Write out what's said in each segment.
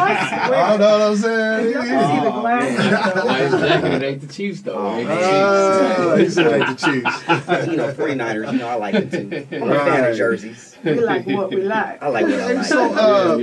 I know what I'm saying. Y'all can see the glasses. Exactly, it ain't the Chiefs though. He said it ain't the Chiefs. You know, 49ers, you know, I like it too. I'm a fan of jerseys. We like what we like. I like what I like. So,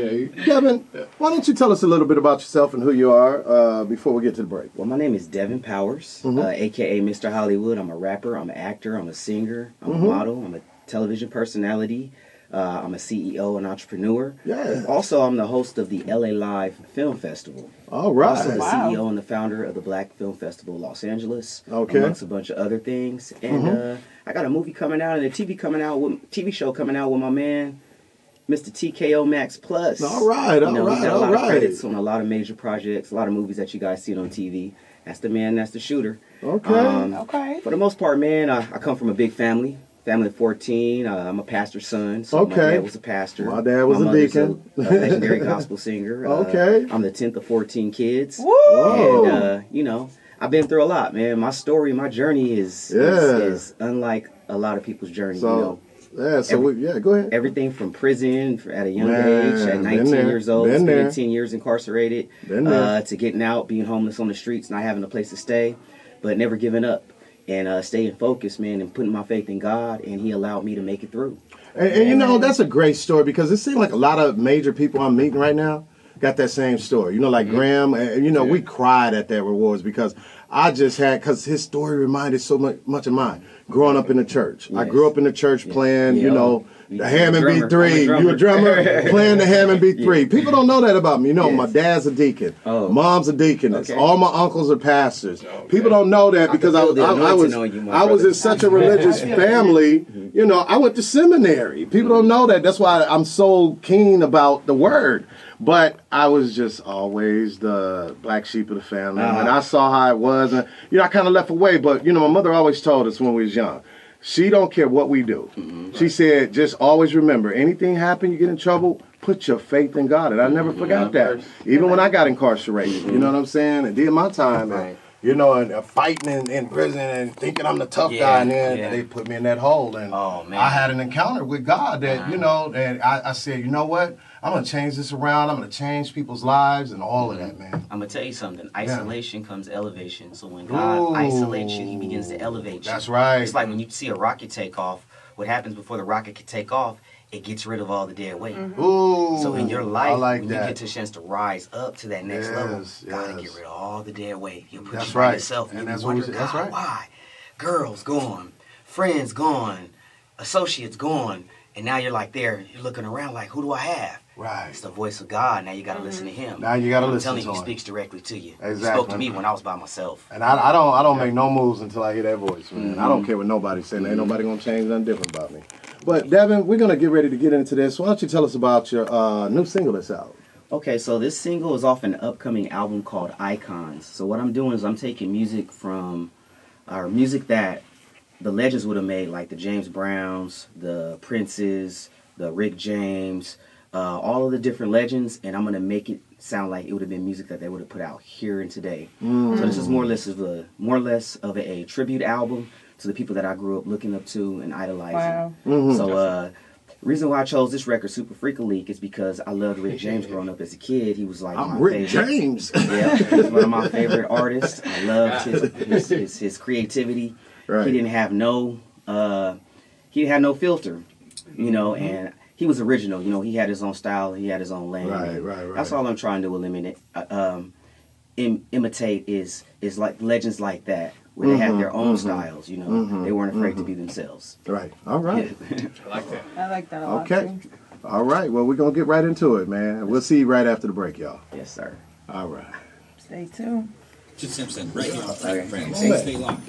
Devin, why don't you tell us a little bit about yourself and who you are before we get to the break? Well, my name is Devin Powers, a.k.a. Mr. Hollywood. I'm a rapper, I'm an actor, I'm a singer, I'm a model, I'm a television personality. I'm a CEO and entrepreneur. Yeah. Also, I'm the host of the LA Live Film Festival. All right. Also the CEO and the founder of the Black Film Festival Los Angeles. Okay. Amongst a bunch of other things. And I got a movie coming out and a TV show coming out with my man, Mr. TKO Max Plus. All right, He's got a lot of credits on a lot of major projects, a lot of movies that you guys see on TV. That's the man, that's the shooter. Okay. Okay. For the most part, man, I come from a big family of 14. I'm a pastor's son, so my dad was a pastor. My dad was a deacon. A legendary gospel singer. Okay. I'm the 10th of 14 kids. Woo! And, you know, I've been through a lot, man. My story, my journey is unlike a lot of people's journey, So, you know. Yeah, go ahead. Everything from prison at a young age, at 19 years old, spending 10 years incarcerated, to getting out, being homeless on the streets, not having a place to stay, but never giving up. And staying focused, man, and putting my faith in God, and He allowed me to make it through. And you know, that's a great story because it seems like a lot of major people I'm meeting right now got that same story. You know, like Graham, and you know, we cried at that rewards because because his story reminded so much of mine. Growing up in the church. Yes. I grew up in the church playing, you know, the Hammond B3. You a drummer? Playing the Hammond B3. People don't know that about me. You know, my dad's a deacon. Mom's a deaconess. All my uncles are pastors. People don't know that because I was in such a religious family. You know, I went to seminary. People don't know that. That's why I'm so keen about the word. But I was just always the black sheep of the family. And I saw how it was. And, you know, I kind of left away. But, you know, my mother always told us when we was young, she don't care what we do. She said, just always remember, anything happen, you get in trouble, put your faith in God. And I never forgot that. Even when I got incarcerated, you know what I'm saying? And did my time. And, you know, and fighting in prison and thinking I'm the tough guy. And then they put me in that hole. And I had an encounter with God that, you know, and I said, you know what? I'm going to change this around. I'm going to change people's lives and all of that, man. I'm going to tell you something. Isolation comes elevation. So when God isolates you, He begins to elevate you. That's right. It's like when you see a rocket take off, what happens before the rocket can take off, it gets rid of all the dead weight. Ooh, so in your life, like when you get a chance to rise up to that next level, God will get rid of all the dead weight. He'll put you by yourself. And you wonder, God, why? Girls gone, friends gone, associates gone. And now you're like you're looking around like, who do I have? Right. It's the voice of God. Now you got to listen to Him. Now you got to listen to Him. I'm telling you, He speaks directly to you. Exactly. He spoke to me when I was by myself. And I don't make no moves until I hear that voice, man. I don't care what nobody's saying. Ain't nobody going to change nothing different about me. But, Devin, we're going to get ready to get into this. Why don't you tell us about your new single that's out? Okay, so this single is off an upcoming album called Icons. So what I'm doing is I'm taking music that the legends would have made, like the James Browns, the Princes, the Rick James, all of the different legends, and I'm going to make it sound like it would have been music that they would have put out here and today. So this is more or less of a tribute album to the people that I grew up looking up to and idolizing. Wow. So the reason why I chose this record, Super Freak Leak, is because I loved Rick James growing up as a kid. He was like my Rick favorite. James. Yeah, he was one of my favorite artists. I loved his creativity. Right. He didn't have no filter, you know, and he was original. You know, he had his own style. He had his own lane. Right. That's all I'm trying to eliminate. Imitate is like legends like that, where they have their own styles. You know, they weren't afraid to be themselves. Right. All right. I like that. I like that a lot. Okay. All right. Well, we're gonna get right into it, man. We'll see you right after the break, y'all. Yes, sir. All right. Stay tuned. Simpson, right here on Okay. Friends. Stay locked.